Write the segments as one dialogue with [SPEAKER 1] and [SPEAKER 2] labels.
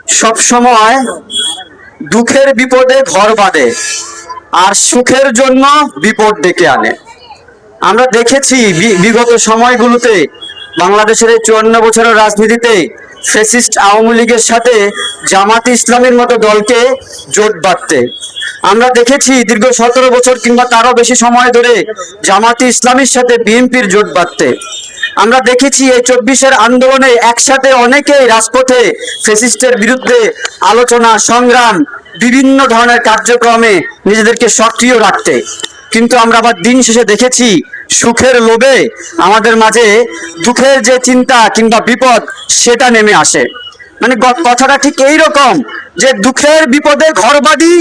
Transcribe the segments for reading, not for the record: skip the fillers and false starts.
[SPEAKER 1] সব সময় দুঃখের বিপদে ঘর বাঁধে আর সুখের জন্য বিপদ ডেকে আনে। আমরা দেখেছি বিগত সময়গুলোতে বাংলাদেশের এই 54 বছরের রাজনীতিতে ফ্যাসিস্ট আওয়ামী লীগের সাথে জামাতে ইসলামের মতো দলকে জোট বাঁধতে। আমরা দেখেছি দীর্ঘ 17 বছর কিংবা তারও বেশি সময় ধরে জামাতে ইসলামের সাথে বিএনপির জোট বাঁধতে। আমরা দেখেছি এই 24-এর আন্দোলনে একসাথে অনেকেই রাজপথে ফ্যাসিস্টের বিরুদ্ধে আলোচনা, সংগ্রাম, বিভিন্ন ধরনের কার্যক্রমে নিজেদেরকে সক্রিয় রাখতে। কিন্তু আমরা আবার দিন শেষে দেখেছি সুখের লোভে আমাদের মাঝে দুঃখের যে চিন্তা কিংবা বিপদ সেটা নেমে আসে। মানে কথাটা ঠিক এইরকম যে দুঃখের বিপদে ঘর বাঁধি,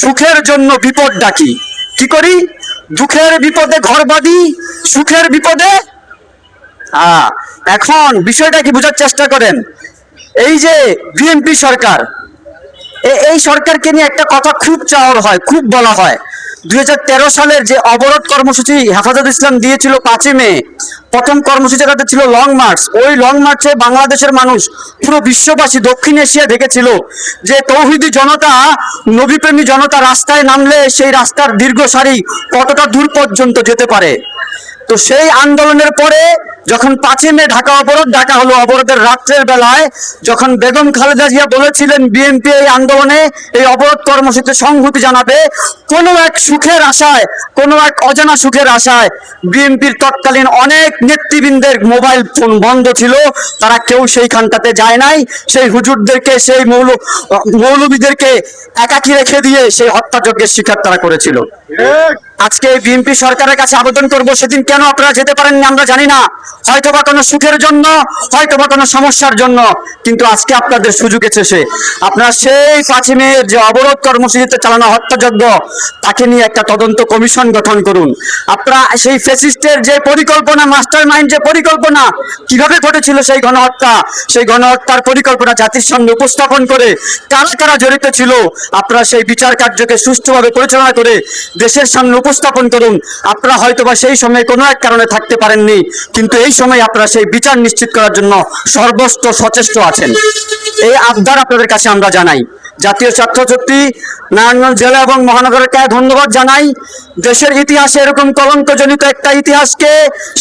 [SPEAKER 1] সুখের জন্য বিপদ ডাকি। কি করি? দুঃখের বিপদে ঘর বাঁধি, সুখের বিপদে। এখন বিষয়টা কি বোঝার চেষ্টা করেন। এই যে বিএনপি সরকার, এই সরকারকে নিয়ে একটা কথা খুব চাওয়া হয়, খুব বলা হয়। 2013 সালের যে অবরোধ কর্মসূচি হেফাজত ইসলাম দিয়েছিল 5 মে, প্রথম কর্মসূচিটা ছিল লং মার্চ। ওই লং মার্চে বাংলাদেশের মানুষ, পুরো বিশ্ববাসী, দক্ষিণ এশিয়া দেখেছিল যে তৌহিদি জনতা, নবীপ্রেমী জনতা রাস্তায় নামলে সেই রাস্তার দীর্ঘ সারি কতটা দূর পর্যন্ত যেতে পারে। তো সেই আন্দোলনের পরে যখন 5 মে ঢাকা অবরোধ ডাকা হলো, অবরোধের রাত্রের বেলায় যখন বেগম খালেদা জিয়া বলেছিলেন বিএনপি এই আন্দোলনে, এই অবরোধ কর্মসূচিতে সংহতি জানাবে, কোনো এক সুখের আশায়, কোনো এক অজানা সুখের আশায় বিএনপির তৎকালীন অনেক নেতৃবৃন্দের মোবাইল ফোন বন্ধ ছিল। তারা কেউ সেইখানটাতে যায় নাই। সেই হুজুরদেরকে, সেই মৌলবীদেরকে একাকী রেখে দিয়ে সেই হত্যাযজ্ঞের শিকার তারা করেছিল। আজকে বিএনপি সরকারের কাছে আবেদন করব, সেদিন কেন আপনারা যেতে পারেননি আমরা জানি না, হয়তোবা কোনো সুখের জন্য, হয়তোবা কোনো সমস্যার জন্য, কিন্তু আজকে আপনাদের সুযোগ এসেছে। আপনারা সেই 5 মে যে অবরোধ কর্মসূচিতে চালানো হত্যাযজ্ঞ, তাকে নিয়ে একটা তদন্ত কমিশন গঠন করুন। আপনারা সেই ফ্যাসিস্টের যে পরিকল্পনা, মাস্টার মাইন্ড যে পরিকল্পনা, কিভাবে ঘটেছিল সেই গণহত্যা, সেই গণহত্যার পরিকল্পনা জাতির সামনে উপস্থাপন করে কারা কারা জড়িত ছিল, আপনারা সেই বিচার কার্যকে সুষ্ঠুভাবে পরিচালনা করে দেশের সামনে উপস্থাপন করুন। আপনারা হয়তোবা সেই সময় কোনো এক কারণে থাকতে পারেননি, কিন্তু এই সময় আপনারা সেই বিচার নিশ্চিত করার জন্য সর্বস্ব সচেষ্ট আছেন। এই আবদার আপনাদের কাছে আমরা জানাই। জাতীয় ছাত্রশক্তি নারায়ণগঞ্জ জেলা এবং মহানগরের ধন্যবাদ জানাই। দেশের ইতিহাসে এরকম কলঙ্কজনিত একটা ইতিহাসকে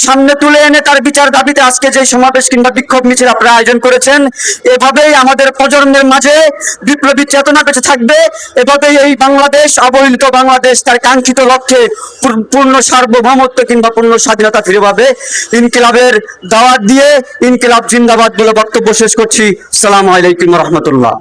[SPEAKER 1] সামনে তুলে এনে তার বিচার দাবিতে আজকে যে সমাবেশ কিংবা বিক্ষোভ মিছিল আপনারা আয়োজন করেছেন, এভাবেই আমাদের প্রজন্মের মাঝে বিপ্লবী চেতনা বেঁচে থাকবে। এভাবেই এই বাংলাদেশ, অবহেলিত বাংলাদেশ, তার কাঙ্ক্ষিত লক্ষ্যে পূর্ণ সার্বভৌমত্ব কিংবা পূর্ণ স্বাধীনতা ফিরে পাবে। ইনকিলাবের দাওয়াত দিয়ে ইনকিলাব জিন্দাবাদ বলে বক্তব্য শেষ করছি। আসসালামু আলাইকুম রহমতুল্লাহ।